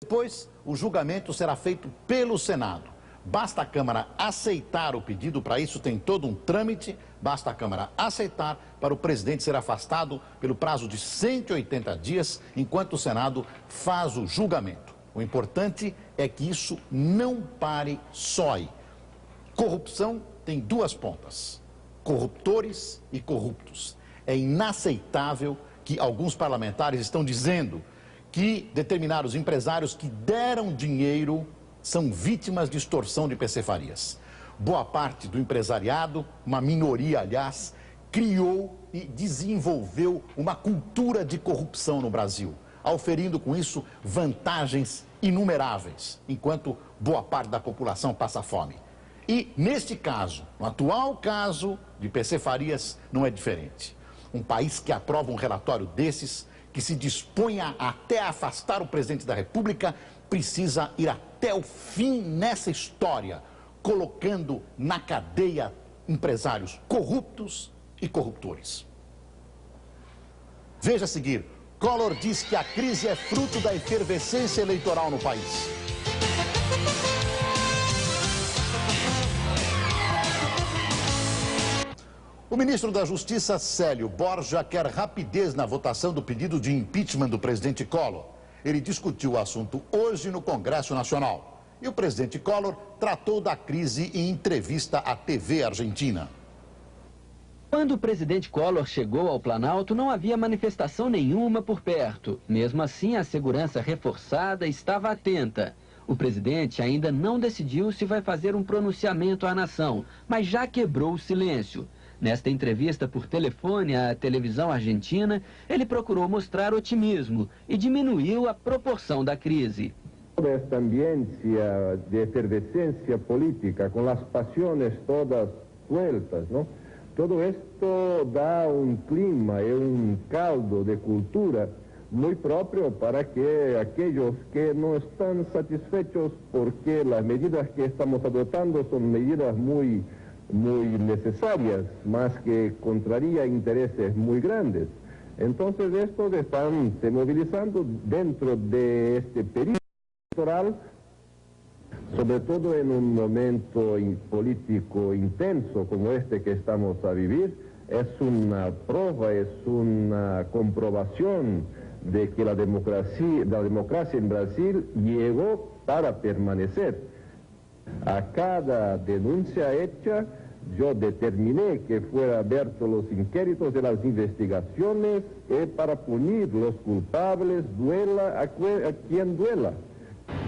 Depois, o julgamento será feito pelo Senado. Basta a Câmara aceitar o pedido, para isso tem todo um trâmite, basta a Câmara aceitar para o presidente ser afastado pelo prazo de 180 dias, enquanto o Senado faz o julgamento. O importante é que isso não pare só aí. Corrupção tem duas pontas, corruptores e corruptos. É inaceitável que alguns parlamentares estão dizendo que determinados empresários que deram dinheiro são vítimas de extorsão de PC Farias. Boa parte do empresariado, uma minoria, aliás, criou e desenvolveu uma cultura de corrupção no Brasil, auferindo com isso vantagens inumeráveis, enquanto boa parte da população passa fome. E, neste caso, no atual caso de PC Farias, não é diferente. Um país que aprova um relatório desses, que se disponha até a afastar o presidente da República, precisa ir até o fim nessa história, colocando na cadeia empresários corruptos e corruptores. Veja a seguir, Collor diz que a crise é fruto da efervescência eleitoral no país. O ministro da Justiça, Célio Borja, quer rapidez na votação do pedido de impeachment do presidente Collor. Ele discutiu o assunto hoje no Congresso Nacional. E o presidente Collor tratou da crise em entrevista à TV argentina. Quando o presidente Collor chegou ao Planalto, não havia manifestação nenhuma por perto. Mesmo assim, a segurança reforçada estava atenta. O presidente ainda não decidiu se vai fazer um pronunciamento à nação, mas já quebrou o silêncio. Nesta entrevista por telefone à televisão argentina, ele procurou mostrar otimismo e diminuiu a proporção da crise. Toda esta ambiência de efervescência política, com as paixões todas sueltas, não? Todo esto dá um clima e um caldo de cultura muito próprio para que aqueles que não estão satisfeitos porque as medidas que estamos adotando são medidas muito necesarias, mas que contraria intereses muy grandes. Entonces estos están se movilizando dentro de este periodo electoral, sobre todo en un momento político intenso como este que estamos a vivir. Es una prueba, es una comprobación de que la democracia en Brasil llegó para permanecer. A cada denuncia hecha, yo determiné que fueran abiertos los inquéritos de las investigaciones para punir los culpables, duela a quien duela.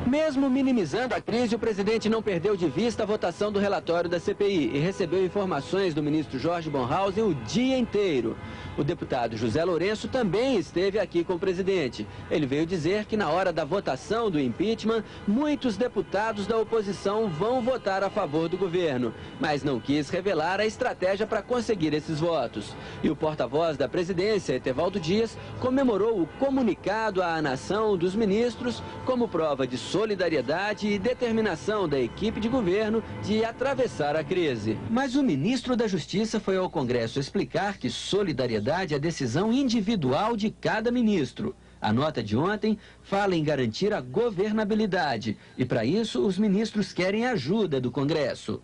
Mesmo minimizando a crise, o presidente não perdeu de vista a votação do relatório da CPI e recebeu informações do ministro Jorge Bonhausen o dia inteiro. O deputado José Lourenço também esteve aqui com o presidente. Ele veio dizer que na hora da votação do impeachment, muitos deputados da oposição vão votar a favor do governo, mas não quis revelar a estratégia para conseguir esses votos. E o porta-voz da presidência, Etevaldo Dias, comemorou o comunicado à nação dos ministros como prova de solidariedade e determinação da equipe de governo de atravessar a crise. Mas o ministro da Justiça foi ao Congresso explicar que solidariedade é a decisão individual de cada ministro. A nota de ontem fala em garantir a governabilidade e, para isso, os ministros querem ajuda do Congresso.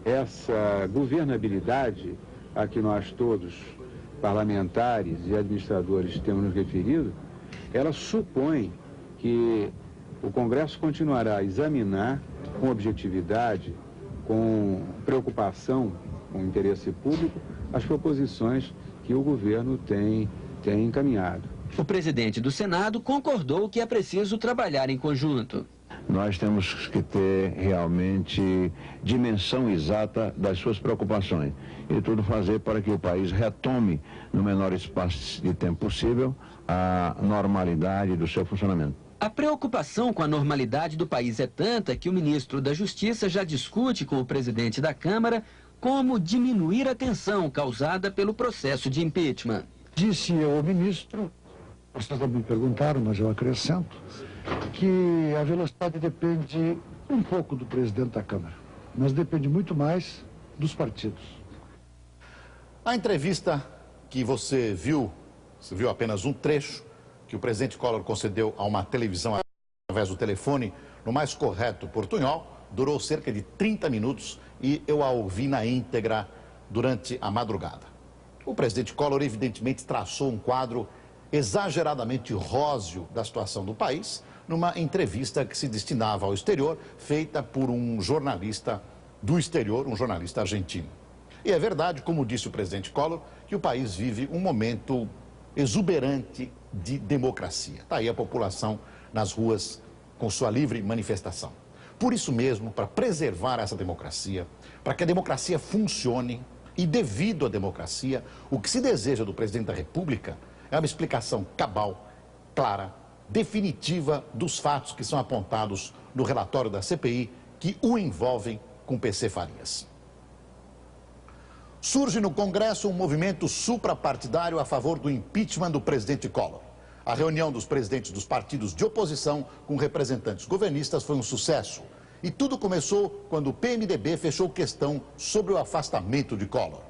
Essa governabilidade a que nós todos, parlamentares e administradores, temos nos referido, ela supõe que o Congresso continuará a examinar com objetividade, com preocupação com o interesse público, as proposições que o governo tem encaminhado. O presidente do Senado concordou que é preciso trabalhar em conjunto. Nós temos que ter realmente dimensão exata das suas preocupações e tudo fazer para que o país retome, no menor espaço de tempo possível, a normalidade do seu funcionamento. A preocupação com a normalidade do país é tanta que o ministro da Justiça já discute com o presidente da Câmara como diminuir a tensão causada pelo processo de impeachment. Disse ao ministro, vocês não me perguntaram, mas eu acrescento, que a velocidade depende um pouco do presidente da Câmara, mas depende muito mais dos partidos. A entrevista que você viu apenas um trecho, que o presidente Collor concedeu a uma televisão através do telefone, no mais correto portunhol, durou cerca de 30 minutos e eu a ouvi na íntegra durante a madrugada. O presidente Collor, evidentemente, traçou um quadro exageradamente róseo da situação do país numa entrevista que se destinava ao exterior, feita por um jornalista do exterior, um jornalista argentino. E é verdade, como disse o presidente Collor, que o país vive um momento exuberante de democracia. Está aí a população nas ruas com sua livre manifestação. Por isso mesmo, para preservar essa democracia, para que a democracia funcione, e devido à democracia, o que se deseja do presidente da República é uma explicação cabal, clara, definitiva dos fatos que são apontados no relatório da CPI que o envolvem com PC Farias. Surge no Congresso um movimento suprapartidário a favor do impeachment do presidente Collor. A reunião dos presidentes dos partidos de oposição com representantes governistas foi um sucesso. E tudo começou quando o PMDB fechou questão sobre o afastamento de Collor.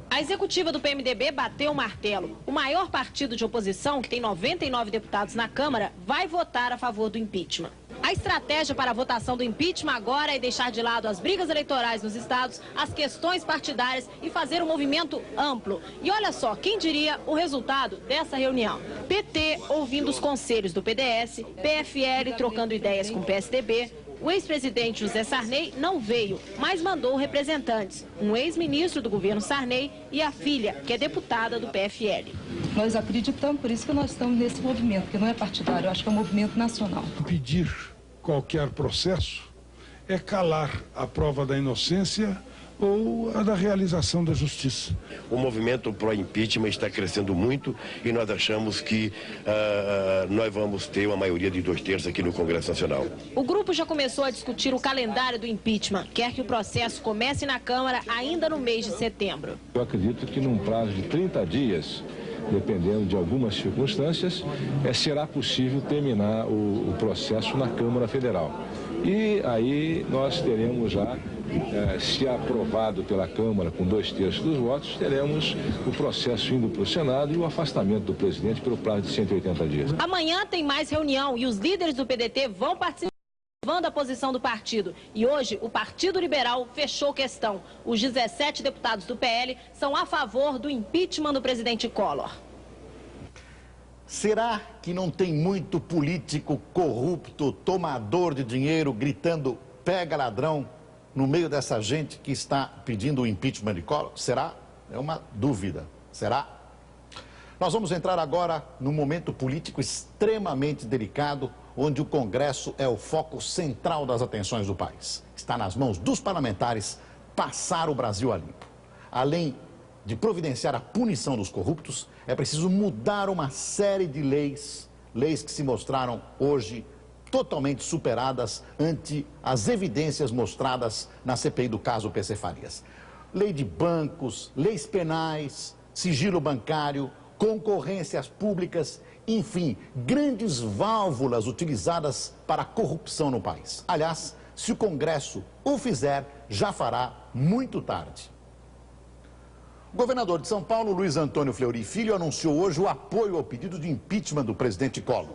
A executiva do PMDB bateu o martelo. O maior partido de oposição, que tem 99 deputados na Câmara, vai votar a favor do impeachment. A estratégia para a votação do impeachment agora é deixar de lado as brigas eleitorais nos estados, as questões partidárias e fazer um movimento amplo. E olha só, quem diria o resultado dessa reunião? PT ouvindo os conselhos do PDS, PFL trocando ideias com o PSDB. O ex-presidente José Sarney não veio, mas mandou representantes, um ex-ministro do governo Sarney e a filha, que é deputada do PFL. Nós acreditamos, por isso que nós estamos nesse movimento, que não é partidário, eu acho que é um movimento nacional. Pedir qualquer processo é calar a prova da inocência ou a da realização da justiça. O movimento pró-impeachment está crescendo muito e nós achamos que nós vamos ter uma maioria de 2/3 aqui no Congresso Nacional. O grupo já começou a discutir o calendário do impeachment. Quer que o processo comece na Câmara ainda no mês de setembro. Eu acredito que num prazo de 30 dias, dependendo de algumas circunstâncias, será possível terminar o processo na Câmara Federal. E aí nós teremos já, se aprovado pela Câmara com 2/3 dos votos, teremos o processo indo para o Senado e o afastamento do presidente pelo prazo de 180 dias. Amanhã tem mais reunião e os líderes do PDT vão participar da posição do partido. E hoje o Partido Liberal fechou questão. Os 17 deputados do PL são a favor do impeachment do presidente Collor. Será que não tem muito político corrupto, tomador de dinheiro, gritando "pega ladrão" no meio dessa gente que está pedindo o impeachment de Collor? Será? É uma dúvida. Será? Nós vamos entrar agora num momento político extremamente delicado, onde o Congresso é o foco central das atenções do país. Está nas mãos dos parlamentares passar o Brasil a limpo. Além de providenciar a punição dos corruptos, é preciso mudar uma série de leis que se mostraram hoje totalmente superadas ante as evidências mostradas na CPI do caso PC Farias. Lei de bancos, leis penais, sigilo bancário, concorrências públicas, enfim, grandes válvulas utilizadas para a corrupção no país. Aliás, se o Congresso o fizer, já fará muito tarde. O governador de São Paulo, Luiz Antônio Fleury Filho, anunciou hoje o apoio ao pedido de impeachment do presidente Collor.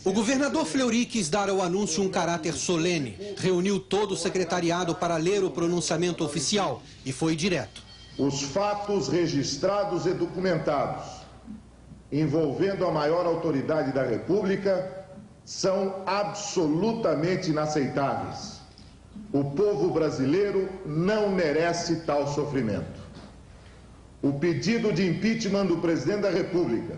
O governador Fleury quis dar ao anúncio um caráter solene. Reuniu todo o secretariado para ler o pronunciamento oficial e foi direto. Os fatos registrados e documentados envolvendo a maior autoridade da República são absolutamente inaceitáveis. O povo brasileiro não merece tal sofrimento. O pedido de impeachment do presidente da República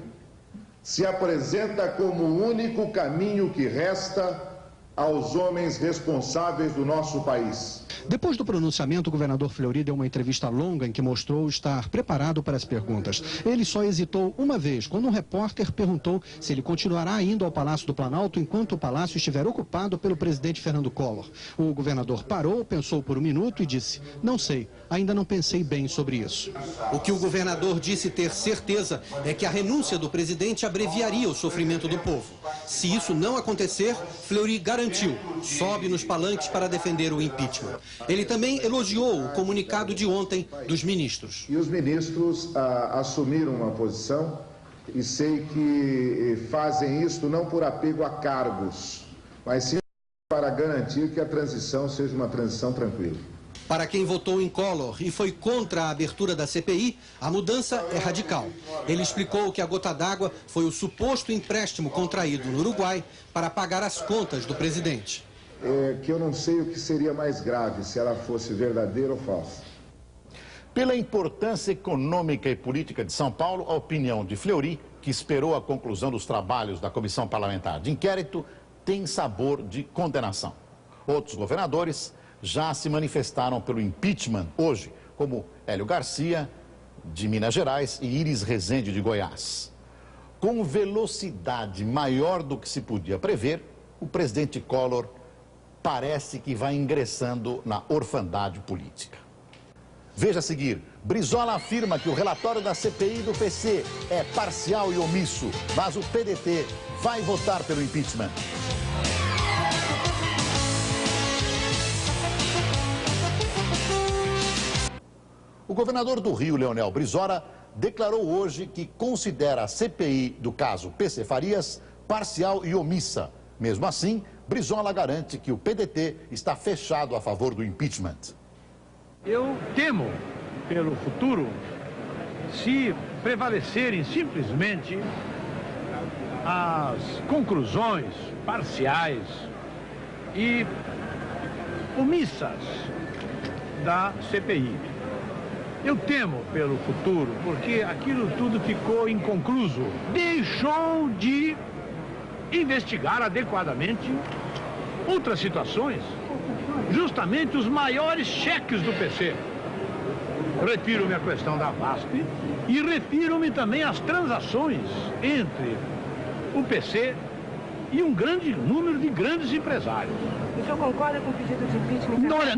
se apresenta como o único caminho que resta aos homens responsáveis do nosso país. Depois do pronunciamento, o governador Fleury deu uma entrevista longa em que mostrou estar preparado para as perguntas. Ele só hesitou uma vez, quando um repórter perguntou se ele continuará indo ao Palácio do Planalto enquanto o palácio estiver ocupado pelo presidente Fernando Collor. O governador parou, pensou por um minuto e disse: "Não sei, ainda não pensei bem sobre isso." O que o governador disse ter certeza é que a renúncia do presidente abreviaria o sofrimento do povo. Se isso não acontecer, Fleury garantiu, sobe nos palanques para defender o impeachment. Ele também elogiou o comunicado de ontem dos ministros. E os ministros assumiram uma posição e sei que fazem isso não por apego a cargos, mas sim para garantir que a transição seja uma transição tranquila. Para quem votou em Collor e foi contra a abertura da CPI, a mudança é radical. Ele explicou que a gota d'água foi o suposto empréstimo contraído no Uruguai para pagar as contas do presidente. Que eu não sei o que seria mais grave, se ela fosse verdadeira ou falsa. Pela importância econômica e política de São Paulo, a opinião de Fleury, que esperou a conclusão dos trabalhos da Comissão Parlamentar de Inquérito, tem sabor de condenação. Outros governadores já se manifestaram pelo impeachment hoje, como Hélio Garcia, de Minas Gerais, e Iris Rezende, de Goiás. Com velocidade maior do que se podia prever, o presidente Collor parece que vai ingressando na orfandade política. Veja a seguir, Brizola afirma que o relatório da CPI do PC é parcial e omisso, mas o PDT vai votar pelo impeachment. O governador do Rio, Leonel Brizola, declarou hoje que considera a CPI do caso PC Farias parcial e omissa. Mesmo assim, Brizola garante que o PDT está fechado a favor do impeachment. Eu temo, pelo futuro, se prevalecerem simplesmente as conclusões parciais e omissas da CPI. Eu temo pelo futuro, porque aquilo tudo ficou inconcluso. Deixou de investigar adequadamente outras situações, justamente os maiores cheques do PC. Refiro-me à questão da VASP e refiro-me também às transações entre o PC e um grande número de grandes empresários. O senhor concorda com o pedido de impeachment? Olha,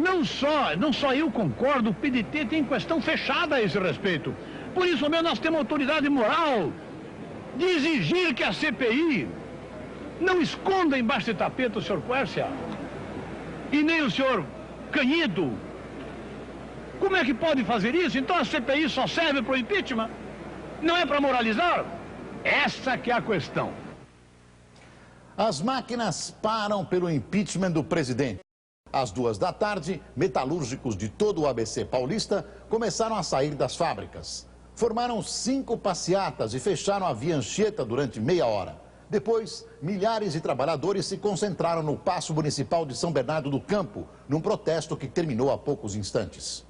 não só eu concordo, o PDT tem questão fechada a esse respeito. Por isso mesmo nós temos autoridade moral de exigir que a CPI não esconda embaixo de tapete o senhor Quércia e nem o senhor Canhido. Como é que pode fazer isso? Então a CPI só serve para o impeachment? Não é para moralizar? Essa que é a questão. As máquinas param pelo impeachment do presidente. Às 14h, metalúrgicos de todo o ABC paulista começaram a sair das fábricas. Formaram 5 passeatas e fecharam a Via Anchieta durante meia hora. Depois, milhares de trabalhadores se concentraram no Paço Municipal de São Bernardo do Campo, num protesto que terminou há poucos instantes.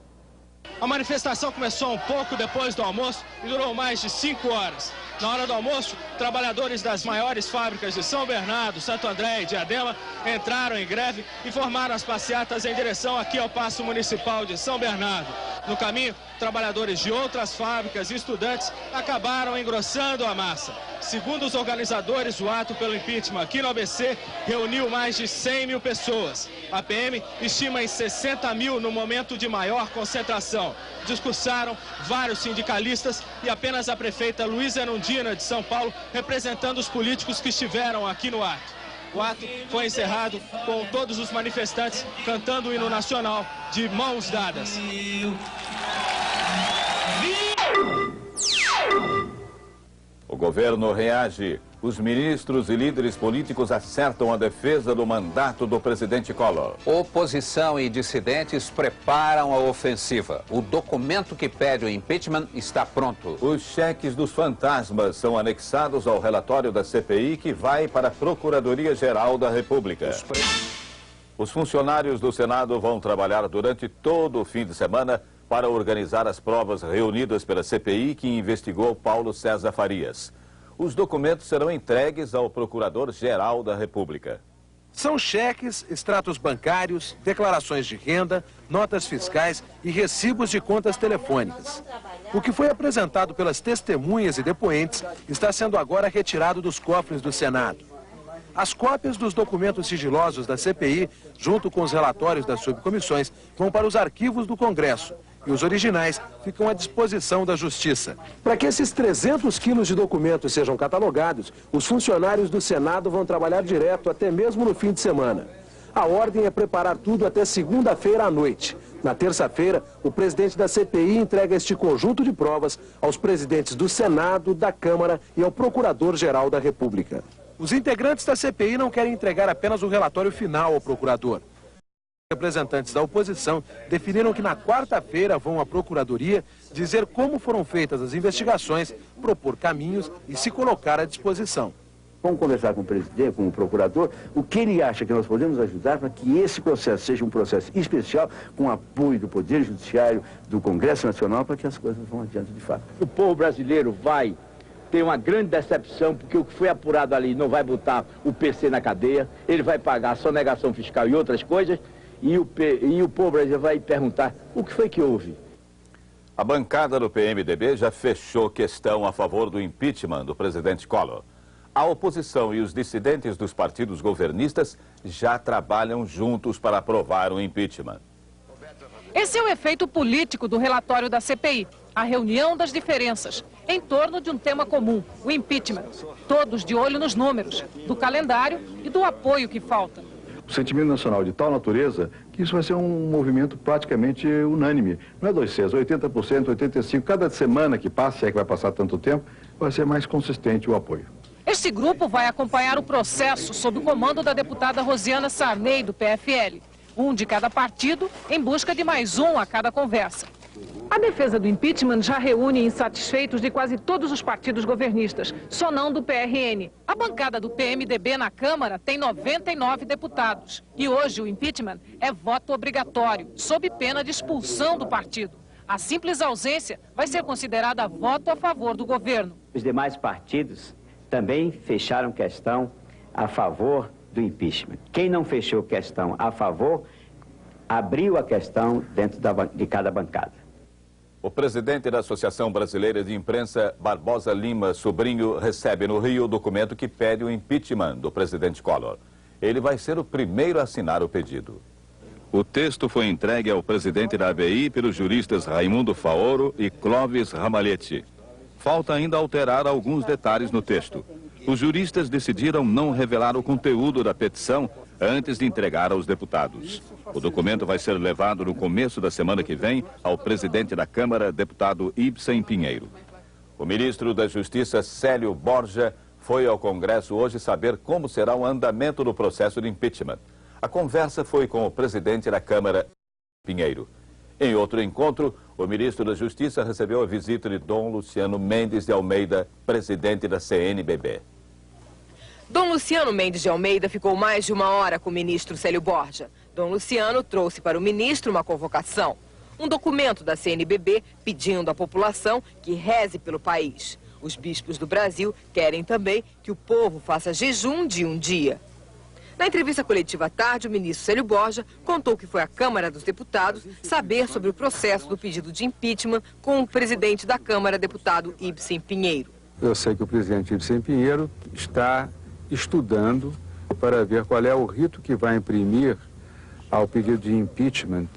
A manifestação começou um pouco depois do almoço e durou mais de 5 horas. Na hora do almoço, trabalhadores das maiores fábricas de São Bernardo, Santo André e Diadema entraram em greve e formaram as passeatas em direção aqui ao Paço Municipal de São Bernardo. No caminho, trabalhadores de outras fábricas e estudantes acabaram engrossando a massa. Segundo os organizadores, o ato pelo impeachment aqui no ABC reuniu mais de 100 mil pessoas. A PM estima em 60 mil no momento de maior concentração. Discursaram vários sindicalistas e apenas a prefeita Luísa Erundina, de São Paulo, representando os políticos que estiveram aqui no ato. O ato foi encerrado com todos os manifestantes cantando o hino nacional de mãos dadas. O governo reage. Os ministros e líderes políticos acertam a defesa do mandato do presidente Collor. Oposição e dissidentes preparam a ofensiva. O documento que pede o impeachment está pronto. Os cheques dos fantasmas são anexados ao relatório da CPI que vai para a Procuradoria-Geral da República. Os funcionários do Senado vão trabalhar durante todo o fim de semana para organizar as provas reunidas pela CPI que investigou Paulo César Farias. Os documentos serão entregues ao Procurador-Geral da República. São cheques, extratos bancários, declarações de renda, notas fiscais e recibos de contas telefônicas. O que foi apresentado pelas testemunhas e depoentes está sendo agora retirado dos cofres do Senado. As cópias dos documentos sigilosos da CPI, junto com os relatórios das subcomissões, vão para os arquivos do Congresso. E os originais ficam à disposição da Justiça. Para que esses 300 quilos de documentos sejam catalogados, os funcionários do Senado vão trabalhar direto até mesmo no fim de semana. A ordem é preparar tudo até segunda-feira à noite. Na terça-feira, o presidente da CPI entrega este conjunto de provas aos presidentes do Senado, da Câmara e ao Procurador-Geral da República. Os integrantes da CPI não querem entregar apenas o relatório final ao procurador. Representantes da oposição definiram que na quarta-feira vão à Procuradoria dizer como foram feitas as investigações, propor caminhos e se colocar à disposição. Vamos conversar com o presidente, com o procurador, o que ele acha que nós podemos ajudar para que esse processo seja um processo especial, com apoio do Poder Judiciário, do Congresso Nacional, para que as coisas vão adiante de fato. O povo brasileiro vai ter uma grande decepção, porque o que foi apurado ali não vai botar o PC na cadeia, ele vai pagar a sonegação fiscal e outras coisas, e o povo brasileiro vai perguntar o que foi que houve. A bancada do PMDB já fechou questão a favor do impeachment do presidente Collor. A oposição e os dissidentes dos partidos governistas já trabalham juntos para aprovar o impeachment. Esse é o efeito político do relatório da CPI, a reunião das diferenças, em torno de um tema comum, o impeachment. Todos de olho nos números, do calendário e do apoio que falta. O sentimento nacional de tal natureza que isso vai ser um movimento praticamente unânime. Não é 80%, 85%, cada semana que passa, se é que vai passar tanto tempo, vai ser mais consistente o apoio. Este grupo vai acompanhar o processo sob o comando da deputada Rosiana Sarney, do PFL. Um de cada partido, em busca de mais um a cada conversa. A defesa do impeachment já reúne insatisfeitos de quase todos os partidos governistas, só não do PRN. A bancada do PMDB na Câmara tem 99 deputados. E hoje o impeachment é voto obrigatório, sob pena de expulsão do partido. A simples ausência vai ser considerada voto a favor do governo. Os demais partidos também fecharam questão a favor do impeachment. Quem não fechou questão a favor, abriu a questão dentro de cada bancada. O presidente da Associação Brasileira de Imprensa, Barbosa Lima Sobrinho, recebe no Rio o documento que pede o impeachment do presidente Collor. Ele vai ser o primeiro a assinar o pedido. O texto foi entregue ao presidente da ABI pelos juristas Raimundo Faoro e Clóvis Ramalhete. Falta ainda alterar alguns detalhes no texto. Os juristas decidiram não revelar o conteúdo da petição antes de entregar aos deputados. O documento vai ser levado no começo da semana que vem ao presidente da Câmara, deputado Ibsen Pinheiro. O ministro da Justiça, Célio Borja, foi ao Congresso hoje saber como será o andamento do processo de impeachment. A conversa foi com o presidente da Câmara, Pinheiro. Em outro encontro, o ministro da Justiça recebeu a visita de Dom Luciano Mendes de Almeida, presidente da CNBB. Dom Luciano Mendes de Almeida ficou mais de uma hora com o ministro Célio Borja. Dom Luciano trouxe para o ministro uma convocação, um documento da CNBB pedindo à população que reze pelo país. Os bispos do Brasil querem também que o povo faça jejum de um dia. Na entrevista coletiva à tarde, o ministro Célio Borja contou que foi à Câmara dos Deputados saber sobre o processo do pedido de impeachment com o presidente da Câmara, deputado Ibsen Pinheiro. Eu sei que o presidente Ibsen Pinheiro está estudando para ver qual é o rito que vai imprimir ao pedido de impeachment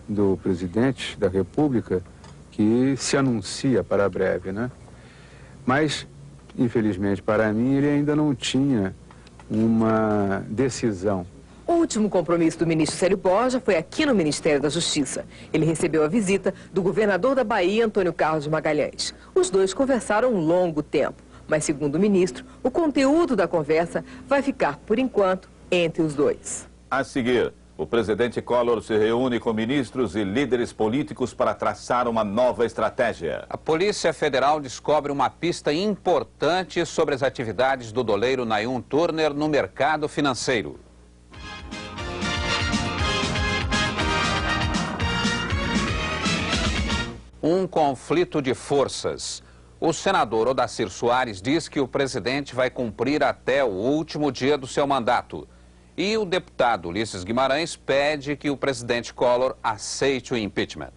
do presidente da República, que se anuncia para breve, né? Mas, infelizmente para mim, ele ainda não tinha uma decisão. O último compromisso do ministro Célio Borja foi aqui no Ministério da Justiça. Ele recebeu a visita do governador da Bahia, Antônio Carlos de Magalhães. Os dois conversaram um longo tempo, mas segundo o ministro, o conteúdo da conversa vai ficar, por enquanto, entre os dois. A seguir, o presidente Collor se reúne com ministros e líderes políticos para traçar uma nova estratégia. A Polícia Federal descobre uma pista importante sobre as atividades do doleiro Nayum Turner no mercado financeiro. Um conflito de forças. O senador Odacir Soares diz que o presidente vai cumprir até o último dia do seu mandato. E o deputado Ulisses Guimarães pede que o presidente Collor aceite o impeachment.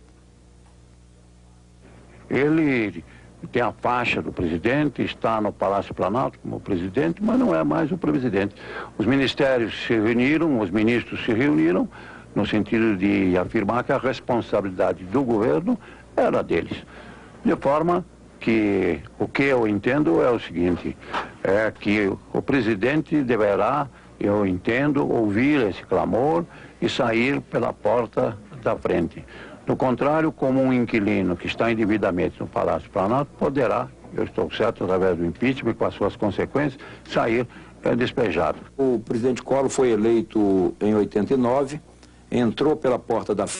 Ele tem a faixa do presidente, está no Palácio Planalto como presidente, mas não é mais o presidente. Os ministérios se reuniram, os ministros se reuniram, no sentido de afirmar que a responsabilidade do governo era deles. De forma que o que eu entendo é o seguinte, é que o presidente deverá, eu entendo, ouvir esse clamor e sair pela porta da frente. Do contrário, como um inquilino que está indevidamente no Palácio Planalto poderá, eu estou certo, através do impeachment, com as suas consequências, sair despejado. O presidente Collor foi eleito em 89, entrou pela porta da frente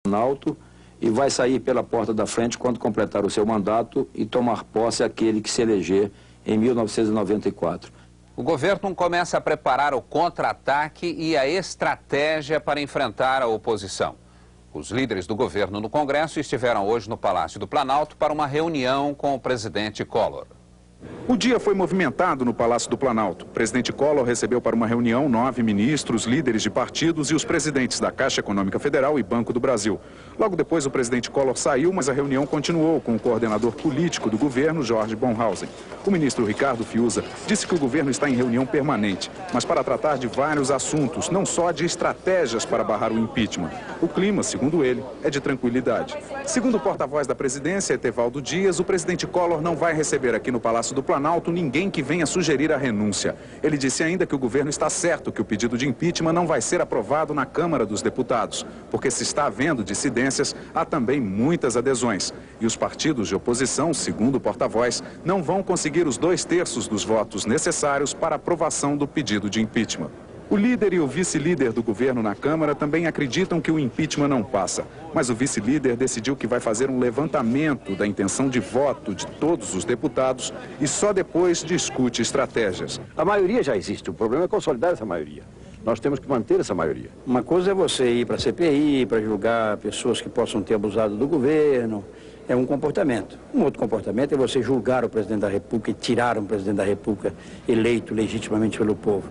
do Planalto e vai sair pela porta da frente quando completar o seu mandato e tomar posse aquele que se eleger em 1994. O governo começa a preparar o contra-ataque e a estratégia para enfrentar a oposição. Os líderes do governo no Congresso estiveram hoje no Palácio do Planalto para uma reunião com o presidente Collor. O dia foi movimentado no Palácio do Planalto. O presidente Collor recebeu para uma reunião 9 ministros, líderes de partidos e os presidentes da Caixa Econômica Federal e Banco do Brasil. Logo depois, o presidente Collor saiu, mas a reunião continuou com o coordenador político do governo, Jorge Bonhausen. O ministro Ricardo Fiuza disse que o governo está em reunião permanente, mas para tratar de vários assuntos, não só de estratégias para barrar o impeachment. O clima, segundo ele, é de tranquilidade. Segundo o porta-voz da presidência, Etevaldo Dias, o presidente Collor não vai receber aqui no Palácio do Planalto ninguém que venha sugerir a renúncia. Ele disse ainda que o governo está certo que o pedido de impeachment não vai ser aprovado na Câmara dos Deputados, porque se está havendo dissidências, há também muitas adesões. E os partidos de oposição, segundo o porta-voz, não vão conseguir os 2/3 dos votos necessários para a aprovação do pedido de impeachment. O líder e o vice-líder do governo na Câmara também acreditam que o impeachment não passa. Mas o vice-líder decidiu que vai fazer um levantamento da intenção de voto de todos os deputados e só depois discute estratégias. A maioria já existe, o problema é consolidar essa maioria. Nós temos que manter essa maioria. Uma coisa é você ir para a CPI, para julgar pessoas que possam ter abusado do governo. É um comportamento. Um outro comportamento é você julgar o presidente da República e tirar um presidente da República eleito legitimamente pelo povo.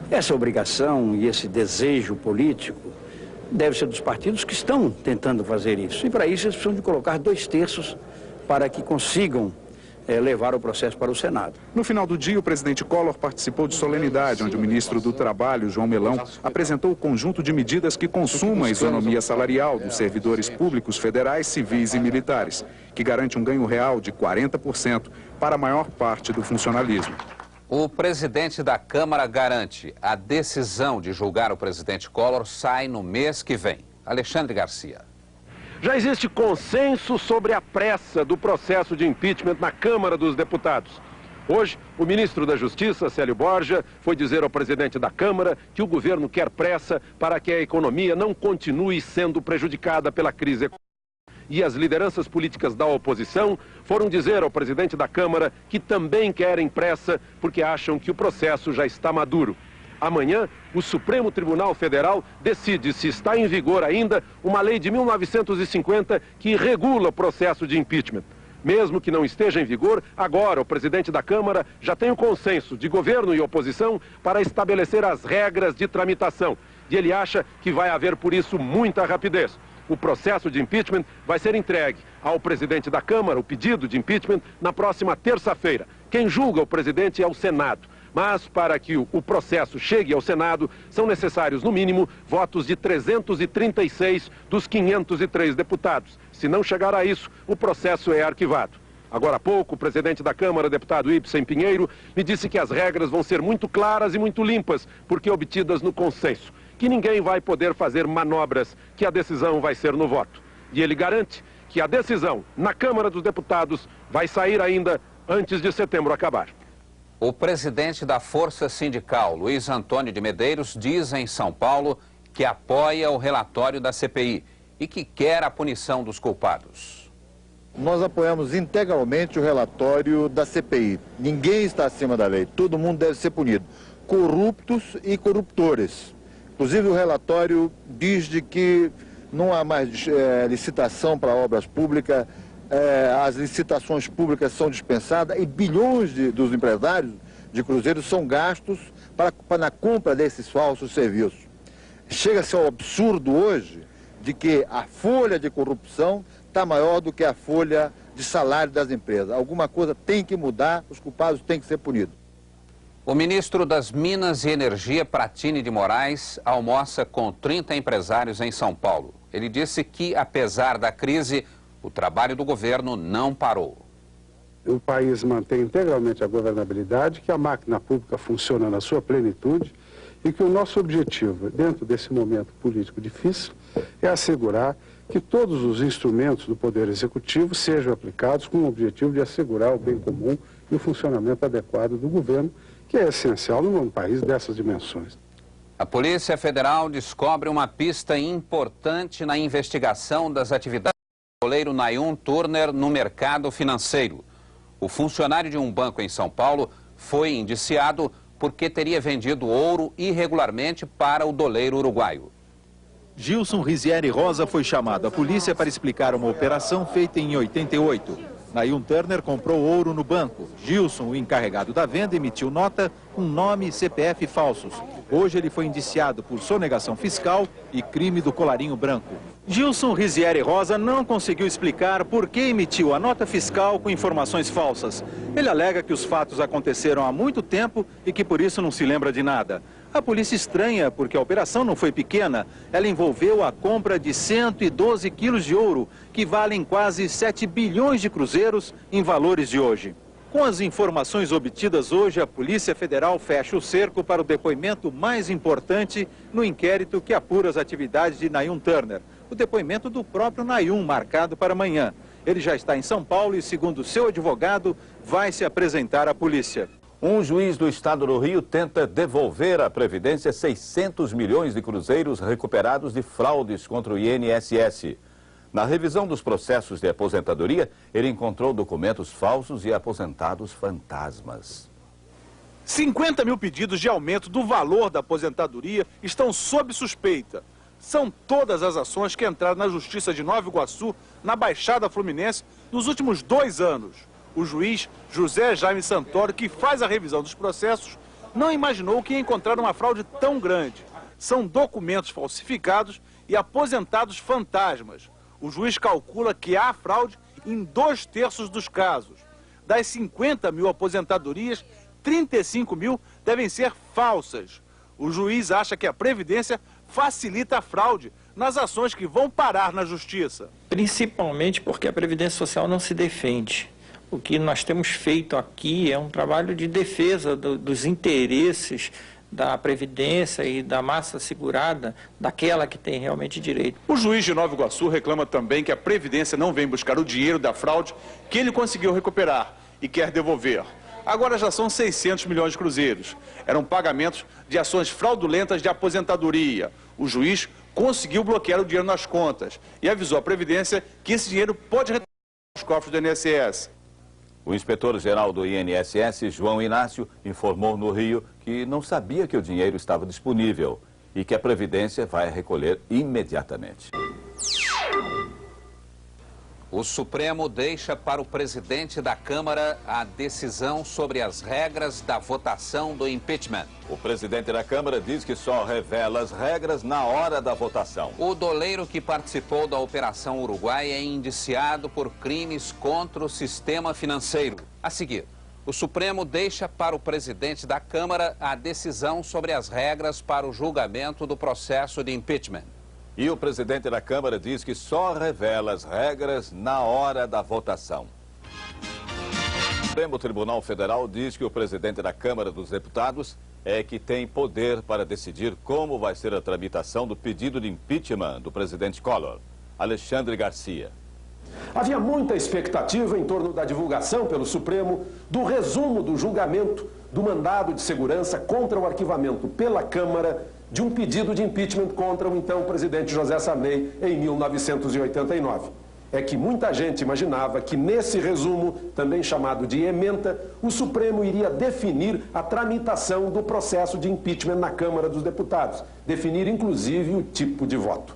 Essa obrigação e esse desejo político deve ser dos partidos que estão tentando fazer isso. E para isso eles precisam de colocar 2/3 para que consigam levar o processo para o Senado. No final do dia, o presidente Collor participou de solenidade, onde o ministro do Trabalho, João Melão, apresentou o conjunto de medidas que consuma a isonomia salarial dos servidores públicos federais, civis e militares, que garante um ganho real de 40% para a maior parte do funcionalismo. O presidente da Câmara garante a decisão de julgar o presidente Collor sai no mês que vem. Alexandre Garcia. Já existe consenso sobre a pressa do processo de impeachment na Câmara dos Deputados. Hoje, o ministro da Justiça, Célio Borja, foi dizer ao presidente da Câmara que o governo quer pressa para que a economia não continue sendo prejudicada pela crise econômica. E as lideranças políticas da oposição foram dizer ao presidente da Câmara que também querem pressa porque acham que o processo já está maduro. Amanhã, o Supremo Tribunal Federal decide se está em vigor ainda uma lei de 1950 que regula o processo de impeachment. Mesmo que não esteja em vigor, agora o presidente da Câmara já tem o consenso de governo e oposição para estabelecer as regras de tramitação. E ele acha que vai haver, por isso, muita rapidez. O processo de impeachment vai ser entregue ao presidente da Câmara, o pedido de impeachment, na próxima terça-feira. Quem julga o presidente é o Senado. Mas para que o processo chegue ao Senado, são necessários, no mínimo, votos de 336 dos 503 deputados. Se não chegar a isso, o processo é arquivado. Agora há pouco, o presidente da Câmara, deputado Ibsen Pinheiro, me disse que as regras vão ser muito claras e muito limpas, porque obtidas no consenso. Que ninguém vai poder fazer manobras, que a decisão vai ser no voto. E ele garante que a decisão na Câmara dos Deputados vai sair ainda antes de setembro acabar. O presidente da Força Sindical, Luiz Antônio de Medeiros, diz em São Paulo que apoia o relatório da CPI e que quer a punição dos culpados. Nós apoiamos integralmente o relatório da CPI. Ninguém está acima da lei, todo mundo deve ser punido. Corruptos e corruptores. Inclusive o relatório diz de que não há mais licitação para obras públicas, as licitações públicas são dispensadas e bilhões dos empresários de cruzeiros são gastos na compra desses falsos serviços. Chega-se ao absurdo hoje de que a folha de corrupção está maior do que a folha de salário das empresas. Alguma coisa tem que mudar, os culpados têm que ser punidos. O ministro das Minas e Energia, Pratini de Moraes, almoça com 30 empresários em São Paulo. Ele disse que, apesar da crise, o trabalho do governo não parou. O país mantém integralmente a governabilidade, que a máquina pública funciona na sua plenitude e que o nosso objetivo, dentro desse momento político difícil, é assegurar que todos os instrumentos do Poder Executivo sejam aplicados com o objetivo de assegurar o bem comum e o funcionamento adequado do governo, que é essencial num país dessas dimensões. A Polícia Federal descobre uma pista importante na investigação das atividades do goleiro Nayum Turner no mercado financeiro. O funcionário de um banco em São Paulo foi indiciado porque teria vendido ouro irregularmente para o doleiro uruguaio. Gilson Rizieri Rosa foi chamado à polícia para explicar uma operação feita em 88. Nayum Turner comprou ouro no banco. Gilson, o encarregado da venda, emitiu nota com nome e CPF falsos. Hoje ele foi indiciado por sonegação fiscal e crime do colarinho branco. Gilson Rizieri Rosa não conseguiu explicar por que emitiu a nota fiscal com informações falsas. Ele alega que os fatos aconteceram há muito tempo e que por isso não se lembra de nada. A polícia estranha porque a operação não foi pequena. Ela envolveu a compra de 112 quilos de ouro, que valem quase 7 bilhões de cruzeiros em valores de hoje. Com as informações obtidas hoje, a Polícia Federal fecha o cerco para o depoimento mais importante no inquérito que apura as atividades de Nayum Turner. O depoimento do próprio Nayum, marcado para amanhã. Ele já está em São Paulo e, segundo seu advogado, vai se apresentar à polícia. Um juiz do estado do Rio tenta devolver à Previdência 600 milhões de cruzeiros recuperados de fraudes contra o INSS. Na revisão dos processos de aposentadoria, ele encontrou documentos falsos e aposentados fantasmas. 50 mil pedidos de aumento do valor da aposentadoria estão sob suspeita. São todas as ações que entraram na Justiça de Nova Iguaçu, na Baixada Fluminense, nos últimos 2 anos. O juiz José Jaime Santoro, que faz a revisão dos processos, não imaginou que ia encontrar uma fraude tão grande. São documentos falsificados e aposentados fantasmas. O juiz calcula que há fraude em 2/3 dos casos. Das 50 mil aposentadorias, 35 mil devem ser falsas. O juiz acha que a Previdência facilita a fraude nas ações que vão parar na Justiça. Principalmente porque a Previdência Social não se defende. O que nós temos feito aqui é um trabalho de defesa dos interesses da Previdência e da massa segurada, daquela que tem realmente direito. O juiz de Nova Iguaçu reclama também que a Previdência não vem buscar o dinheiro da fraude que ele conseguiu recuperar e quer devolver. Agora já são 600 milhões de cruzeiros. Eram pagamentos de ações fraudulentas de aposentadoria. O juiz conseguiu bloquear o dinheiro nas contas e avisou a Previdência que esse dinheiro pode retornar aos cofres do INSS. O inspetor-geral do INSS, João Inácio, informou no Rio que não sabia que o dinheiro estava disponível e que a Previdência vai recolher imediatamente. O Supremo deixa para o presidente da Câmara a decisão sobre as regras da votação do impeachment. O presidente da Câmara diz que só revela as regras na hora da votação. O doleiro que participou da Operação Uruguai é indiciado por crimes contra o sistema financeiro. A seguir, o Supremo deixa para o presidente da Câmara a decisão sobre as regras para o julgamento do processo de impeachment. E o presidente da Câmara diz que só revela as regras na hora da votação. O Supremo Tribunal Federal diz que o presidente da Câmara dos Deputados é que tem poder para decidir como vai ser a tramitação do pedido de impeachment do presidente Collor. Alexandre Garcia. Havia muita expectativa em torno da divulgação pelo Supremo do resumo do julgamento do mandado de segurança contra o arquivamento pela Câmara de um pedido de impeachment contra o então presidente José Sarney em 1989. É que muita gente imaginava que nesse resumo, também chamado de ementa, o Supremo iria definir a tramitação do processo de impeachment na Câmara dos Deputados, definir inclusive o tipo de voto.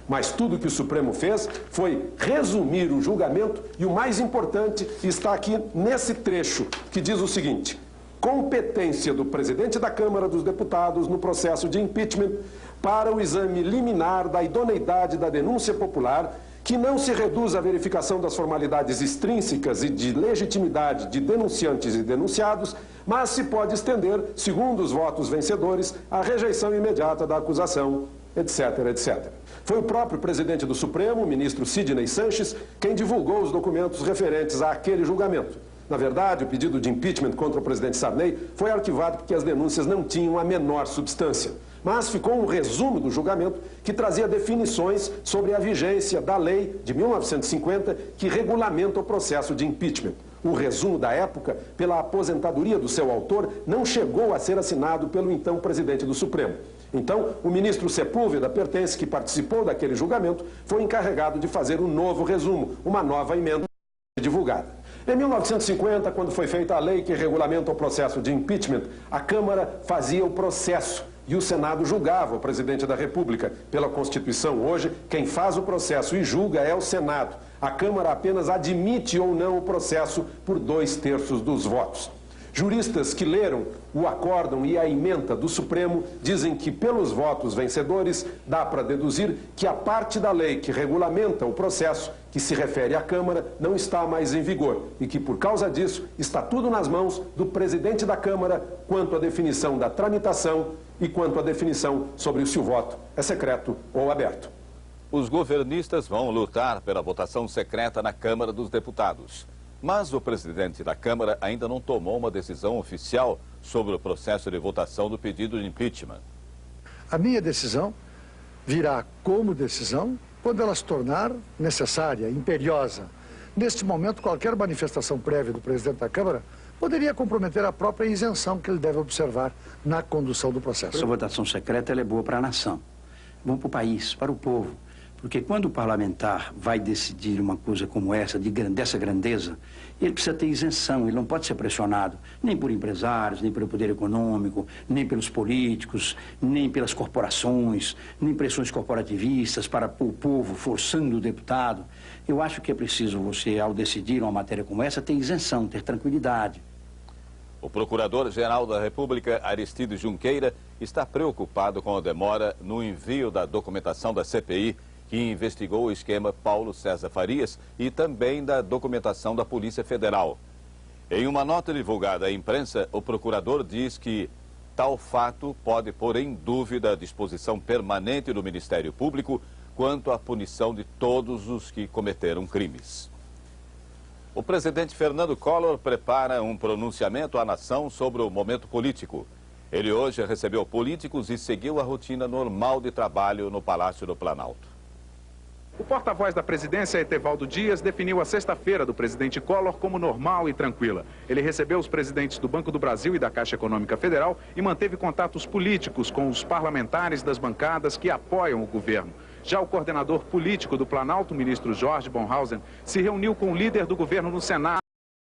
Mas tudo que o Supremo fez foi resumir o julgamento e o mais importante está aqui nesse trecho, que diz o seguinte: competência do presidente da Câmara dos Deputados no processo de impeachment para o exame liminar da idoneidade da denúncia popular, que não se reduz à verificação das formalidades extrínsecas e de legitimidade de denunciantes e denunciados, mas se pode estender, segundo os votos vencedores, à rejeição imediata da acusação, etc, etc. Foi o próprio presidente do Supremo, o ministro Sidney Sanches, quem divulgou os documentos referentes àquele julgamento. Na verdade, o pedido de impeachment contra o presidente Sarney foi arquivado porque as denúncias não tinham a menor substância. Mas ficou um resumo do julgamento que trazia definições sobre a vigência da lei de 1950 que regulamenta o processo de impeachment. O resumo da época, pela aposentadoria do seu autor, não chegou a ser assinado pelo então presidente do Supremo. Então, o ministro Sepúlveda Pertence, que participou daquele julgamento, foi encarregado de fazer um novo resumo, uma nova emenda divulgada. Em 1950, quando foi feita a lei que regulamenta o processo de impeachment, a Câmara fazia o processo e o Senado julgava o presidente da República. Pela Constituição, hoje, quem faz o processo e julga é o Senado. A Câmara apenas admite ou não o processo por 2/3 dos votos. Juristas que leram o acórdão e a ementa do Supremo dizem que, pelos votos vencedores, dá para deduzir que a parte da lei que regulamenta o processo, que se refere à Câmara, não está mais em vigor e que, por causa disso, está tudo nas mãos do presidente da Câmara quanto à definição da tramitação e quanto à definição sobre se o voto é secreto ou aberto. Os governistas vão lutar pela votação secreta na Câmara dos Deputados. Mas o presidente da Câmara ainda não tomou uma decisão oficial sobre o processo de votação do pedido de impeachment. A minha decisão virá como decisão quando ela se tornar necessária, imperiosa. Neste momento, qualquer manifestação prévia do presidente da Câmara poderia comprometer a própria isenção que ele deve observar na condução do processo. A votação secreta ela é boa para a nação, bom para o país, para o povo. Porque quando o parlamentar vai decidir uma coisa como essa, dessa grandeza, ele precisa ter isenção, ele não pode ser pressionado, nem por empresários, nem pelo poder econômico, nem pelos políticos, nem pelas corporações, nem pressões corporativistas para o povo forçando o deputado. Eu acho que é preciso você, ao decidir uma matéria como essa, ter isenção, ter tranquilidade. O Procurador-Geral da República, Aristides Junqueira, está preocupado com a demora no envio da documentação da CPI, que investigou o esquema Paulo César Farias e também da documentação da Polícia Federal. Em uma nota divulgada à imprensa, o procurador diz que tal fato pode pôr em dúvida a disposição permanente do Ministério Público quanto à punição de todos os que cometeram crimes. O presidente Fernando Collor prepara um pronunciamento à nação sobre o momento político. Ele hoje recebeu políticos e seguiu a rotina normal de trabalho no Palácio do Planalto. O porta-voz da presidência, Etevaldo Dias, definiu a sexta-feira do presidente Collor como normal e tranquila. Ele recebeu os presidentes do Banco do Brasil e da Caixa Econômica Federal e manteve contatos políticos com os parlamentares das bancadas que apoiam o governo. Já o coordenador político do Planalto, o ministro Jorge Bonhausen, se reuniu com o líder do governo no Senado,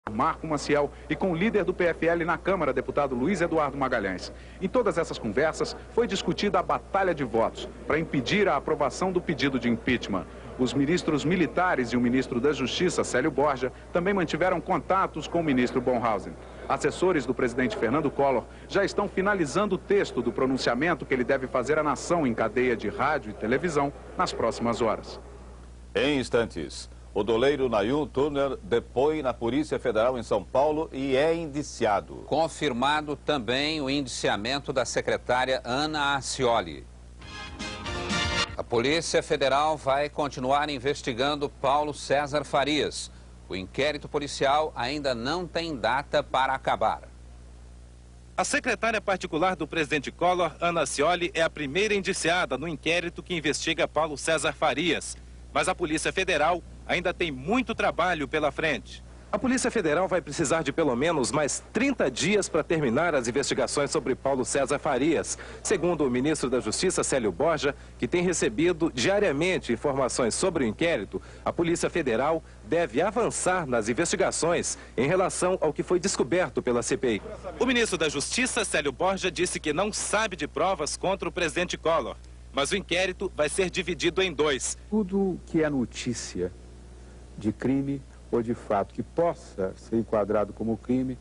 Marco Maciel, e com o líder do PFL na Câmara, deputado Luiz Eduardo Magalhães. Em todas essas conversas, foi discutida a batalha de votos para impedir a aprovação do pedido de impeachment. Os ministros militares e o ministro da Justiça, Célio Borja, também mantiveram contatos com o ministro Bonhausen. Assessores do presidente Fernando Collor já estão finalizando o texto do pronunciamento que ele deve fazer à nação em cadeia de rádio e televisão nas próximas horas. Em instantes, o doleiro Nayun Turner depõe na Polícia Federal em São Paulo e é indiciado. Confirmado também o indiciamento da secretária Ana Acioli. A Polícia Federal vai continuar investigando Paulo César Farias. O inquérito policial ainda não tem data para acabar. A secretária particular do presidente Collor, Ana Acioli, é a primeira indiciada no inquérito que investiga Paulo César Farias. Mas a Polícia Federal ainda tem muito trabalho pela frente. A Polícia Federal vai precisar de pelo menos mais 30 dias para terminar as investigações sobre Paulo César Farias, segundo o ministro da Justiça, Célio Borja, que tem recebido diariamente informações sobre o inquérito. A Polícia Federal deve avançar nas investigações em relação ao que foi descoberto pela CPI. O ministro da Justiça, Célio Borja, disse que não sabe de provas contra o presidente Collor, mas o inquérito vai ser dividido em dois. Tudo que é notícia de crime ou de fato que possa ser enquadrado como crime,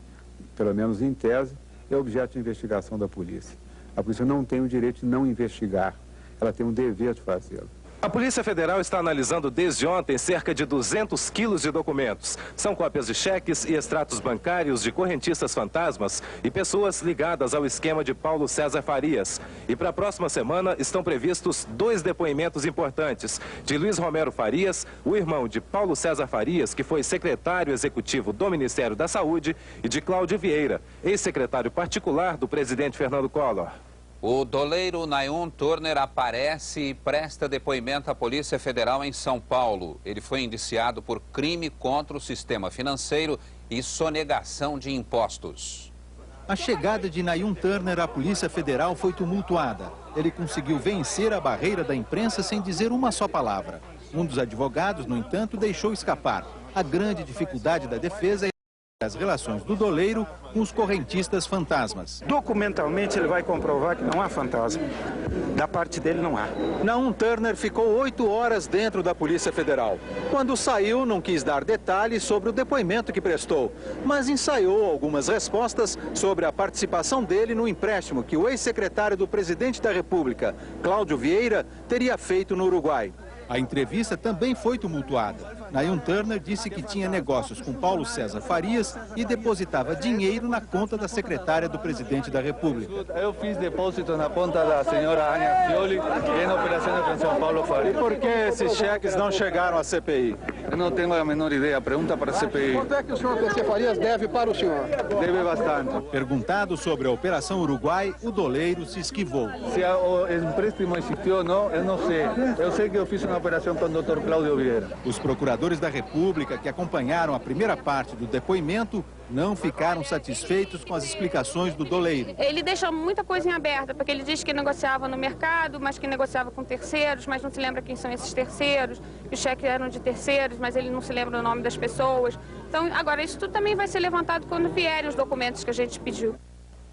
pelo menos em tese, é objeto de investigação da polícia. A polícia não tem o direito de não investigar, ela tem um dever de fazê-lo. A Polícia Federal está analisando desde ontem cerca de 200 quilos de documentos. São cópias de cheques e extratos bancários de correntistas fantasmas e pessoas ligadas ao esquema de Paulo César Farias. E para a próxima semana estão previstos 2 depoimentos importantes de Luiz Romero Farias, o irmão de Paulo César Farias, que foi secretário executivo do Ministério da Saúde, e de Cláudio Vieira, ex-secretário particular do presidente Fernando Collor. O doleiro Nayun Turner aparece e presta depoimento à Polícia Federal em São Paulo. Ele foi indiciado por crime contra o sistema financeiro e sonegação de impostos. A chegada de Nayun Turner à Polícia Federal foi tumultuada. Ele conseguiu vencer a barreira da imprensa sem dizer uma só palavra. Um dos advogados, no entanto, deixou escapar. A grande dificuldade da defesa é as relações do doleiro com os correntistas fantasmas. Documentalmente ele vai comprovar que não há fantasma. Da parte dele não há. Nayun Turner ficou 8 horas dentro da Polícia Federal. Quando saiu, não quis dar detalhes sobre o depoimento que prestou, mas ensaiou algumas respostas sobre a participação dele no empréstimo que o ex-secretário do presidente da República, Cláudio Vieira, teria feito no Uruguai. A entrevista também foi tumultuada. Nayun Turner disse que tinha negócios com Paulo César Farias e depositava dinheiro na conta da secretária do presidente da República. Eu fiz depósitos na conta da senhora Ania Fioli e na operação com São Paulo Farias. E por que esses cheques não chegaram à CPI? Eu não tenho a menor ideia. Pergunta para a CPI. Quanto é que o senhor PC Farias deve para o senhor? Deve bastante. Perguntado sobre a Operação Uruguai, o doleiro se esquivou. Se o empréstimo existiu ou não, eu não sei. Eu sei que eu fiz uma operação com o Dr. Cláudio Vieira. Os procuradores da República que acompanharam a primeira parte do depoimento não ficaram satisfeitos com as explicações do doleiro. Ele deixa muita coisa em aberta, porque ele diz que negociava no mercado, mas que negociava com terceiros, mas não se lembra quem são esses terceiros, que os cheques eram de terceiros, mas ele não se lembra o nome das pessoas. Então, agora, isso tudo também vai ser levantado quando vierem os documentos que a gente pediu.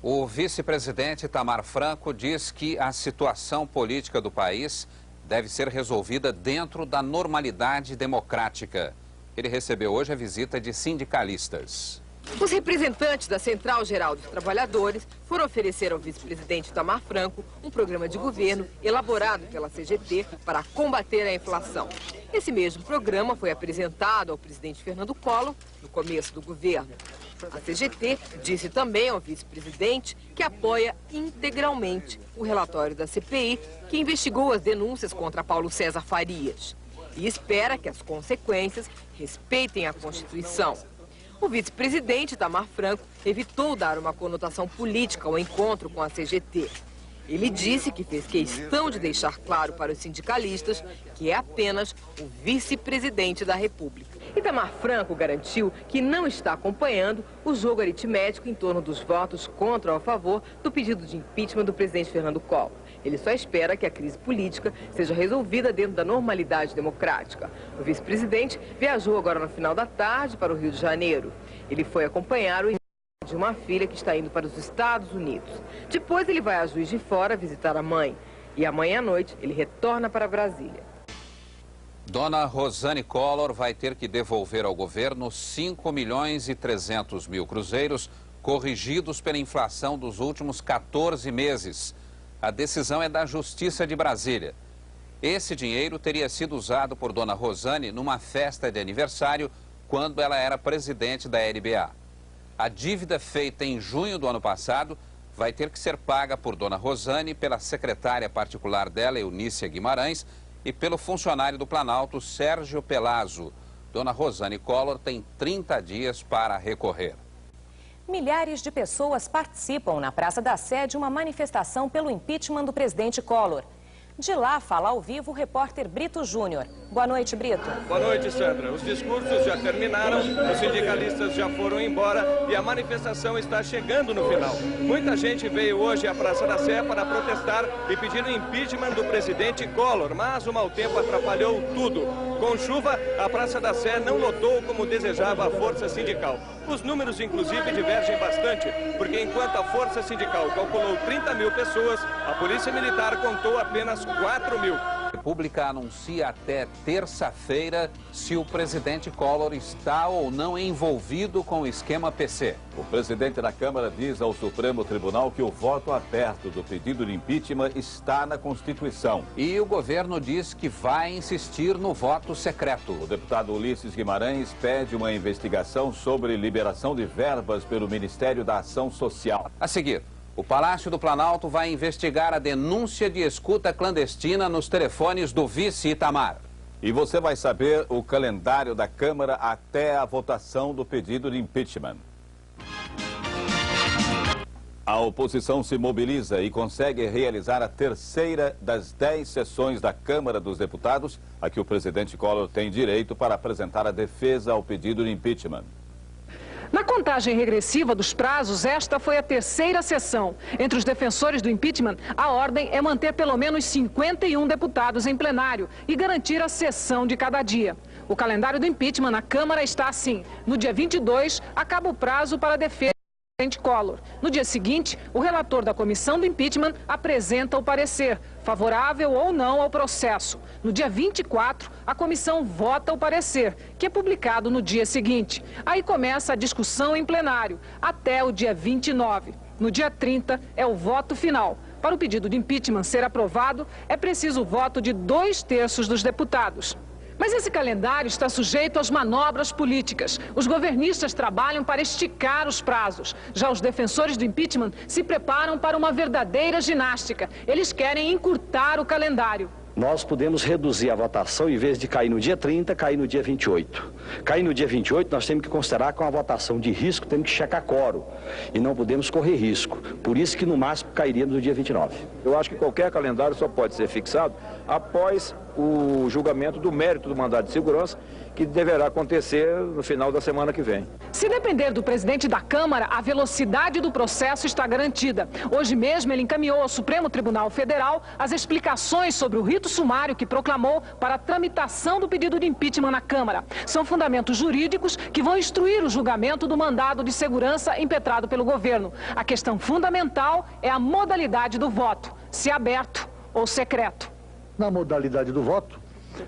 O vice-presidente Itamar Franco diz que a situação política do país deve ser resolvida dentro da normalidade democrática. Ele recebeu hoje a visita de sindicalistas. Os representantes da Central Geral dos Trabalhadores foram oferecer ao vice-presidente Itamar Franco um programa de governo elaborado pela CGT para combater a inflação. Esse mesmo programa foi apresentado ao presidente Fernando Collor no começo do governo. A CGT disse também ao vice-presidente que apoia integralmente o relatório da CPI que investigou as denúncias contra Paulo César Farias e espera que as consequências respeitem a Constituição. O vice-presidente Itamar Franco evitou dar uma conotação política ao encontro com a CGT. Ele disse que fez questão de deixar claro para os sindicalistas que é apenas o vice-presidente da República. Itamar Franco garantiu que não está acompanhando o jogo aritmético em torno dos votos contra ou a favor do pedido de impeachment do presidente Fernando Collor. Ele só espera que a crise política seja resolvida dentro da normalidade democrática. O vice-presidente viajou agora no final da tarde para o Rio de Janeiro. Ele foi acompanhar o encontro de uma filha que está indo para os Estados Unidos. Depois ele vai a Juiz de Fora visitar a mãe. E amanhã à noite ele retorna para Brasília. Dona Rosane Collor vai ter que devolver ao governo 5 milhões e 300 mil cruzeiros corrigidos pela inflação dos últimos 14 meses. A decisão é da Justiça de Brasília. Esse dinheiro teria sido usado por Dona Rosane numa festa de aniversário quando ela era presidente da LBA. A dívida feita em junho do ano passado vai ter que ser paga por Dona Rosane, pela secretária particular dela, Eunícia Guimarães, e pelo funcionário do Planalto, Sérgio Pelazzo. Dona Rosane Collor tem 30 dias para recorrer. Milhares de pessoas participam na Praça da Sé de uma manifestação pelo impeachment do presidente Collor. De lá, fala ao vivo o repórter Brito Júnior. Boa noite, Brito. Boa noite, Sandra. Os discursos já terminaram, os sindicalistas já foram embora e a manifestação está chegando no final. Muita gente veio hoje à Praça da Sé para protestar e pedir o impeachment do presidente Collor, mas o mau tempo atrapalhou tudo. Com chuva, a Praça da Sé não lotou como desejava a força sindical. Os números, inclusive, divergem bastante, porque enquanto a força sindical calculou 30 mil pessoas, a Polícia Militar contou apenas 4 mil. A República anuncia até terça-feira se o presidente Collor está ou não envolvido com o esquema PC. O presidente da Câmara diz ao Supremo Tribunal que o voto aberto do pedido de impeachment está na Constituição. E o governo diz que vai insistir no voto secreto. O deputado Ulisses Guimarães pede uma investigação sobre liberação de verbas pelo Ministério da Ação Social. A seguir, o Palácio do Planalto vai investigar a denúncia de escuta clandestina nos telefones do vice Itamar. E você vai saber o calendário da Câmara até a votação do pedido de impeachment. A oposição se mobiliza e consegue realizar a terceira das 10 sessões da Câmara dos Deputados, a que o presidente Collor tem direito para apresentar a defesa ao pedido de impeachment. Na contagem regressiva dos prazos, esta foi a terceira sessão. Entre os defensores do impeachment, a ordem é manter pelo menos 51 deputados em plenário e garantir a sessão de cada dia. O calendário do impeachment na Câmara está assim. No dia 22, acaba o prazo para a defesa do presidente Collor. No dia seguinte, o relator da comissão do impeachment apresenta o parecer, favorável ou não ao processo. No dia 24, a comissão vota o parecer, que é publicado no dia seguinte. Aí começa a discussão em plenário, até o dia 29. No dia 30, é o voto final. Para o pedido de impeachment ser aprovado, é preciso o voto de 2/3 dos deputados. Mas esse calendário está sujeito às manobras políticas. Os governistas trabalham para esticar os prazos. Já os defensores do impeachment se preparam para uma verdadeira ginástica. Eles querem encurtar o calendário. Nós podemos reduzir a votação, em vez de cair no dia 30, cair no dia 28. Cair no dia 28, nós temos que considerar que é uma votação de risco, temos que checar quórum. E não podemos correr risco. Por isso que, no máximo, cairíamos no dia 29. Eu acho que qualquer calendário só pode ser fixado após o julgamento do mérito do mandado de segurança, que deverá acontecer no final da semana que vem. Se depender do presidente da Câmara, a velocidade do processo está garantida. Hoje mesmo ele encaminhou ao Supremo Tribunal Federal as explicações sobre o rito sumário que proclamou para a tramitação do pedido de impeachment na Câmara. São fundamentos jurídicos que vão instruir o julgamento do mandado de segurança impetrado pelo governo. A questão fundamental é a modalidade do voto, se aberto ou secreto. Na modalidade do voto,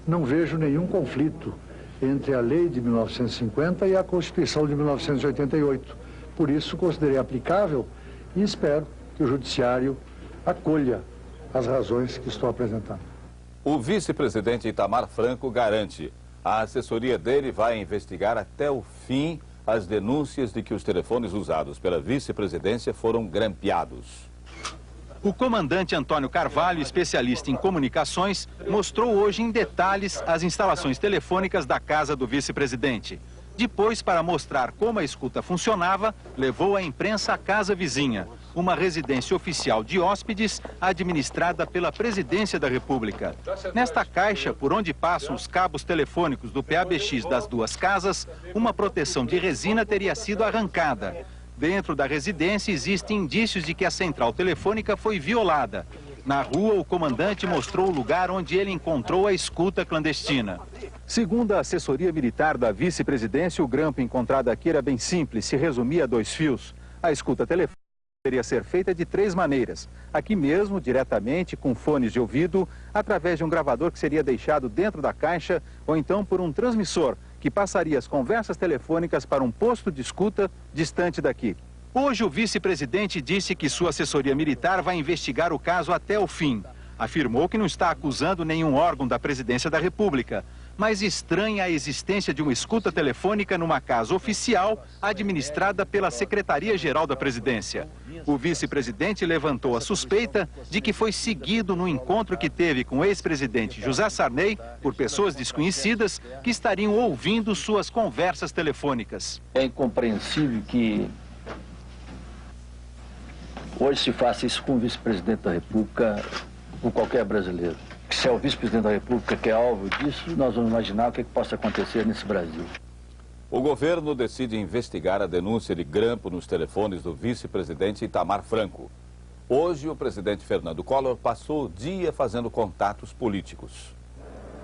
não vejo nenhum conflito entre a lei de 1950 e a Constituição de 1988. Por isso, considerei aplicável e espero que o Judiciário acolha as razões que estou apresentando. O vice-presidente Itamar Franco garante: a assessoria dele vai investigar até o fim as denúncias de que os telefones usados pela vice-presidência foram grampeados. O comandante Antônio Carvalho, especialista em comunicações, mostrou hoje em detalhes as instalações telefônicas da casa do vice-presidente. Depois, para mostrar como a escuta funcionava, levou a imprensa à casa vizinha, uma residência oficial de hóspedes administrada pela Presidência da República. Nesta caixa, por onde passam os cabos telefônicos do PABX das duas casas, uma proteção de resina teria sido arrancada. Dentro da residência existem indícios de que a central telefônica foi violada. Na rua, o comandante mostrou o lugar onde ele encontrou a escuta clandestina. Segundo a assessoria militar da vice-presidência, o grampo encontrado aqui era bem simples, se resumia a 2 fios. A escuta telefônica poderia ser feita de 3 maneiras. Aqui mesmo, diretamente, com fones de ouvido, através de um gravador que seria deixado dentro da caixa, ou então por um transmissor, que passaria as conversas telefônicas para um posto de escuta distante daqui. Hoje, o vice-presidente disse que sua assessoria militar vai investigar o caso até o fim. Afirmou que não está acusando nenhum órgão da Presidência da República, mas estranha a existência de uma escuta telefônica numa casa oficial administrada pela Secretaria-Geral da Presidência. O vice-presidente levantou a suspeita de que foi seguido no encontro que teve com o ex-presidente José Sarney por pessoas desconhecidas que estariam ouvindo suas conversas telefônicas. É incompreensível que hoje se faça isso com o vice-presidente da República, com qualquer brasileiro. Se é o vice-presidente da República que é alvo disso, nós vamos imaginar o que possa acontecer nesse Brasil. O governo decide investigar a denúncia de grampo nos telefones do vice-presidente Itamar Franco. Hoje, o presidente Fernando Collor passou o dia fazendo contatos políticos.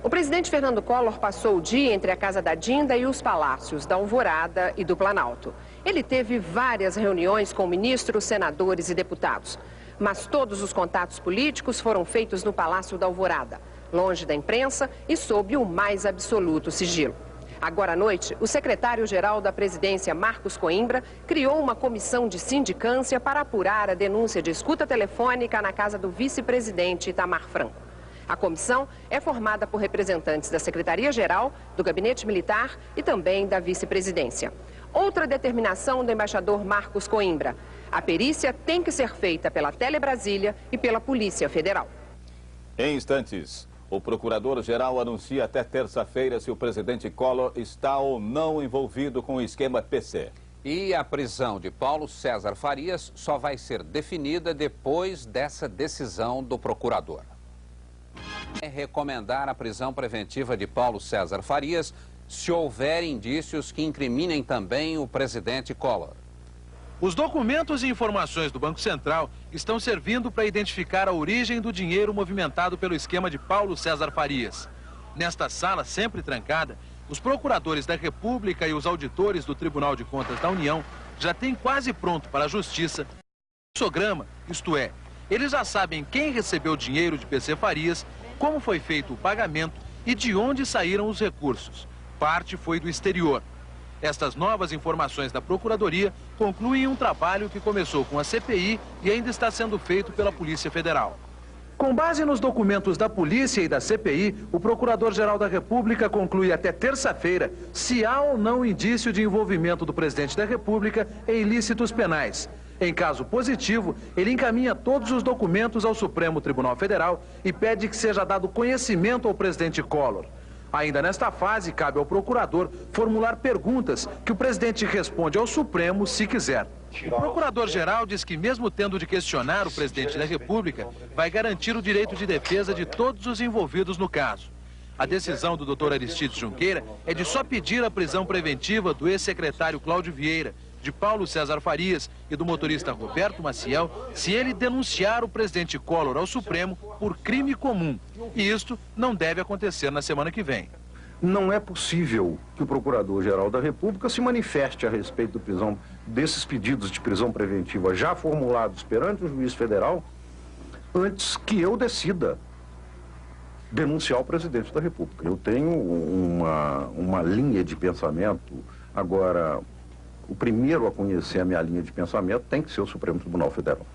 O presidente Fernando Collor passou o dia entre a Casa da Dinda e os palácios da Alvorada e do Planalto. Ele teve várias reuniões com ministros, senadores e deputados. Mas todos os contatos políticos foram feitos no Palácio da Alvorada. longe da imprensa e sob o mais absoluto sigilo. Agora à noite, o secretário-geral da Presidência, Marcos Coimbra, criou uma comissão de sindicância para apurar a denúncia de escuta telefônica na casa do vice-presidente Itamar Franco. A comissão é formada por representantes da Secretaria-Geral, do Gabinete Militar e também da Vice-Presidência. Outra determinação do embaixador Marcos Coimbra: a perícia tem que ser feita pela Telebrasília e pela Polícia Federal. Em instantes, o procurador-geral anuncia até terça-feira se o presidente Collor está ou não envolvido com o esquema PC. E a prisão de Paulo César Farias só vai ser definida depois dessa decisão do procurador. É recomendar a prisão preventiva de Paulo César Farias se houver indícios que incriminem também o presidente Collor. Os documentos e informações do Banco Central estão servindo para identificar a origem do dinheiro movimentado pelo esquema de Paulo César Farias. Nesta sala, sempre trancada, os procuradores da República e os auditores do Tribunal de Contas da União já têm quase pronto para a Justiça o fluxograma, isto é, eles já sabem quem recebeu o dinheiro de PC Farias, como foi feito o pagamento e de onde saíram os recursos. Parte foi do exterior. Estas novas informações da Procuradoria concluem um trabalho que começou com a CPI e ainda está sendo feito pela Polícia Federal. Com base nos documentos da Polícia e da CPI, o Procurador-Geral da República conclui até terça-feira se há ou não indício de envolvimento do Presidente da República em ilícitos penais. Em caso positivo, ele encaminha todos os documentos ao Supremo Tribunal Federal e pede que seja dado conhecimento ao presidente Collor. Ainda nesta fase, cabe ao procurador formular perguntas que o presidente responde ao Supremo se quiser. O procurador-geral diz que, mesmo tendo de questionar o presidente da República, vai garantir o direito de defesa de todos os envolvidos no caso. A decisão do Dr. Aristides Junqueira é de só pedir a prisão preventiva do ex-secretário Cláudio Vieira, de Paulo César Farias e do motorista Roberto Maciel, se ele denunciar o presidente Collor ao Supremo por crime comum. E isto não deve acontecer na semana que vem. Não é possível que o Procurador-Geral da República se manifeste a respeito desses pedidos de prisão preventiva já formulados perante o juiz federal antes que eu decida denunciar o presidente da República. Eu tenho uma linha de pensamento. Agora, o primeiro a conhecer a minha linha de pensamento tem que ser o Supremo Tribunal Federal.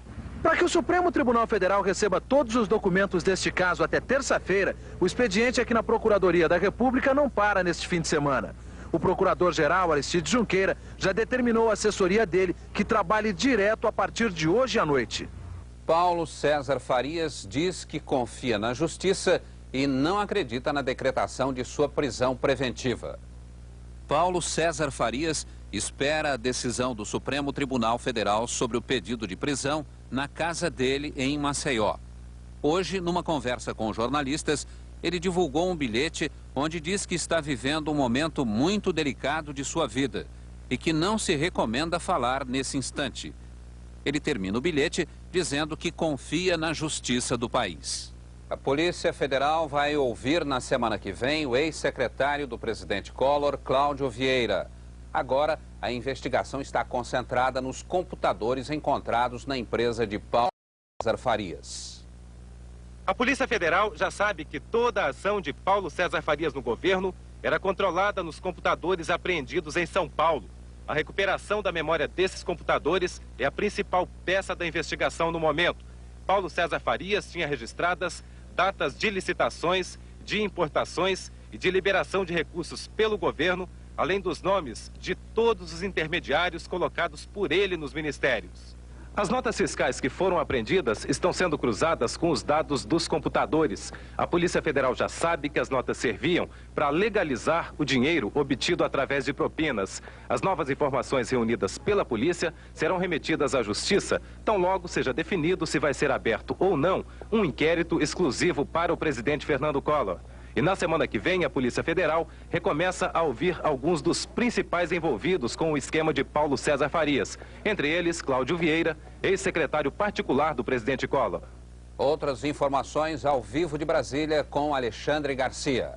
Para que o Supremo Tribunal Federal receba todos os documentos deste caso até terça-feira, o expediente aqui na Procuradoria da República não para neste fim de semana. O Procurador-Geral, Aristides Junqueira, já determinou a assessoria dele que trabalhe direto a partir de hoje à noite. Paulo César Farias diz que confia na Justiça e não acredita na decretação de sua prisão preventiva. Paulo César Farias espera a decisão do Supremo Tribunal Federal sobre o pedido de prisão na casa dele em Maceió. Hoje, numa conversa com jornalistas, ele divulgou um bilhete onde diz que está vivendo um momento muito delicado de sua vida e que não se recomenda falar nesse instante. Ele termina o bilhete dizendo que confia na justiça do país. A Polícia Federal vai ouvir na semana que vem o ex-secretário do presidente Collor, Cláudio Vieira. Agora, a investigação está concentrada nos computadores encontrados na empresa de Paulo César Farias. A Polícia Federal já sabe que toda a ação de Paulo César Farias no governo era controlada nos computadores apreendidos em São Paulo. A recuperação da memória desses computadores é a principal peça da investigação no momento. Paulo César Farias tinha registradas datas de licitações, de importações e de liberação de recursos pelo governo, além dos nomes de todos os intermediários colocados por ele nos ministérios. As notas fiscais que foram apreendidas estão sendo cruzadas com os dados dos computadores. A Polícia Federal já sabe que as notas serviam para legalizar o dinheiro obtido através de propinas. As novas informações reunidas pela polícia serão remetidas à Justiça, tão logo seja definido se vai ser aberto ou não um inquérito exclusivo para o presidente Fernando Collor. E na semana que vem, a Polícia Federal recomeça a ouvir alguns dos principais envolvidos com o esquema de Paulo César Farias. Entre eles, Cláudio Vieira, ex-secretário particular do presidente Collor. Outras informações ao vivo de Brasília com Alexandre Garcia.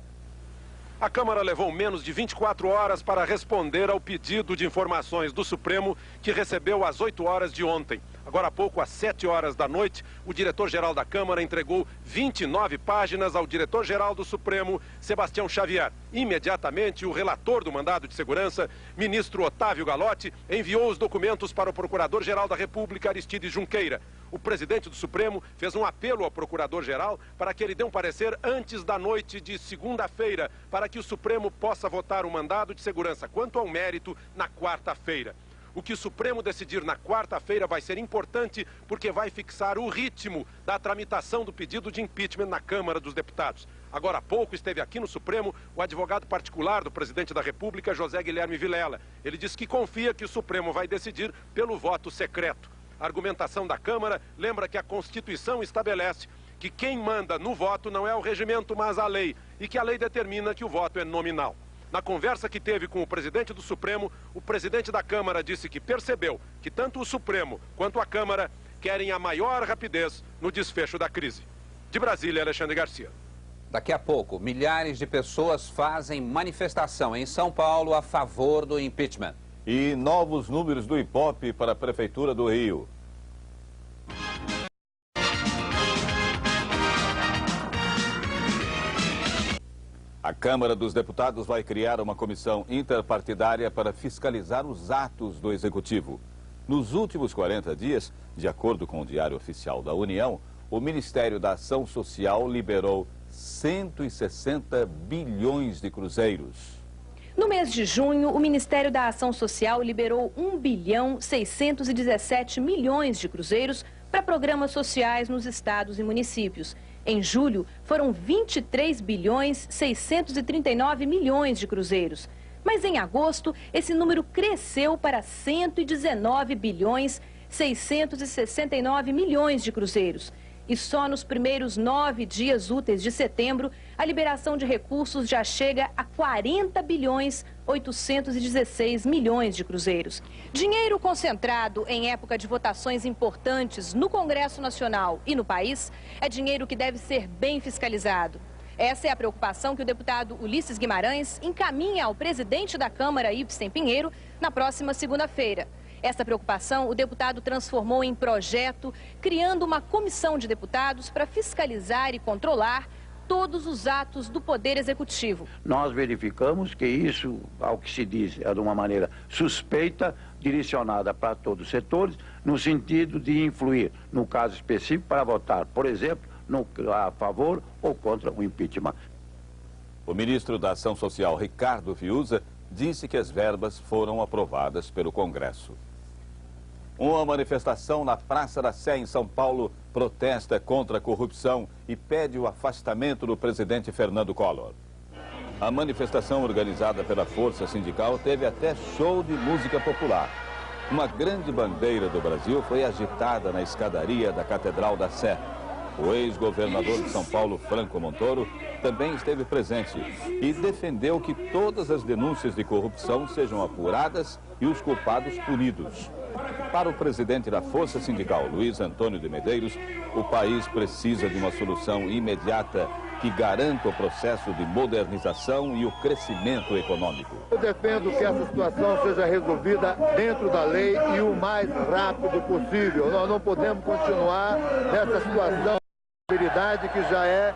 A Câmara levou menos de 24 horas para responder ao pedido de informações do Supremo que recebeu às 8 horas de ontem. Agora há pouco, às 7 horas da noite, o diretor-geral da Câmara entregou 29 páginas ao diretor-geral do Supremo, Sebastião Xavier. Imediatamente, o relator do mandado de segurança, ministro Otávio Galotti, enviou os documentos para o procurador-geral da República, Aristides Junqueira. O presidente do Supremo fez um apelo ao procurador-geral para que ele dê um parecer antes da noite de segunda-feira, para que o Supremo possa votar o mandado de segurança quanto ao mérito na quarta-feira. O que o Supremo decidir na quarta-feira vai ser importante porque vai fixar o ritmo da tramitação do pedido de impeachment na Câmara dos Deputados. Agora há pouco esteve aqui no Supremo o advogado particular do presidente da República, José Guilherme Vilela. Ele disse que confia que o Supremo vai decidir pelo voto secreto. A argumentação da Câmara lembra que a Constituição estabelece que quem manda no voto não é o regimento, mas a lei, e que a lei determina que o voto é nominal. Na conversa que teve com o presidente do Supremo, o presidente da Câmara disse que percebeu que tanto o Supremo quanto a Câmara querem a maior rapidez no desfecho da crise. De Brasília, Alexandre Garcia. Daqui a pouco, milhares de pessoas fazem manifestação em São Paulo a favor do impeachment. E novos números do Ibope para a Prefeitura do Rio. A Câmara dos Deputados vai criar uma comissão interpartidária para fiscalizar os atos do Executivo. Nos últimos 40 dias, de acordo com o Diário Oficial da União, o Ministério da Ação Social liberou 160 bilhões de cruzeiros. No mês de junho, o Ministério da Ação Social liberou 1,617 bilhões de cruzeiros para programas sociais nos estados e municípios. Em julho, foram 23,639 bilhões de cruzeiros. Mas em agosto, esse número cresceu para 119,669 bilhões de cruzeiros. E só nos primeiros 9 dias úteis de setembro, a liberação de recursos já chega a 40,816 bilhões de cruzeiros. Dinheiro concentrado em época de votações importantes no Congresso Nacional e no país é dinheiro que deve ser bem fiscalizado. Essa é a preocupação que o deputado Ulisses Guimarães encaminha ao presidente da Câmara, Ibsen Pinheiro, na próxima segunda-feira. Essa preocupação o deputado transformou em projeto, criando uma comissão de deputados para fiscalizar e controlar todos os atos do Poder Executivo. Nós verificamos que isso, ao que se diz, é de uma maneira suspeita, direcionada para todos os setores, no sentido de influir, no caso específico, para votar, por exemplo, a favor ou contra o impeachment. O ministro da Ação Social, Ricardo Fiuza, disse que as verbas foram aprovadas pelo Congresso. Uma manifestação na Praça da Sé, em São Paulo, protesta contra a corrupção e pede o afastamento do presidente Fernando Collor. A manifestação organizada pela Força Sindical teve até show de música popular. Uma grande bandeira do Brasil foi agitada na escadaria da Catedral da Sé. O ex-governador de São Paulo, Franco Montoro, também esteve presente e defendeu que todas as denúncias de corrupção sejam apuradas e os culpados punidos. Para o presidente da Força Sindical, Luiz Antônio de Medeiros, o país precisa de uma solução imediata que garanta o processo de modernização e o crescimento econômico. Eu defendo que essa situação seja resolvida dentro da lei e o mais rápido possível. Nós não podemos continuar nessa situação que já é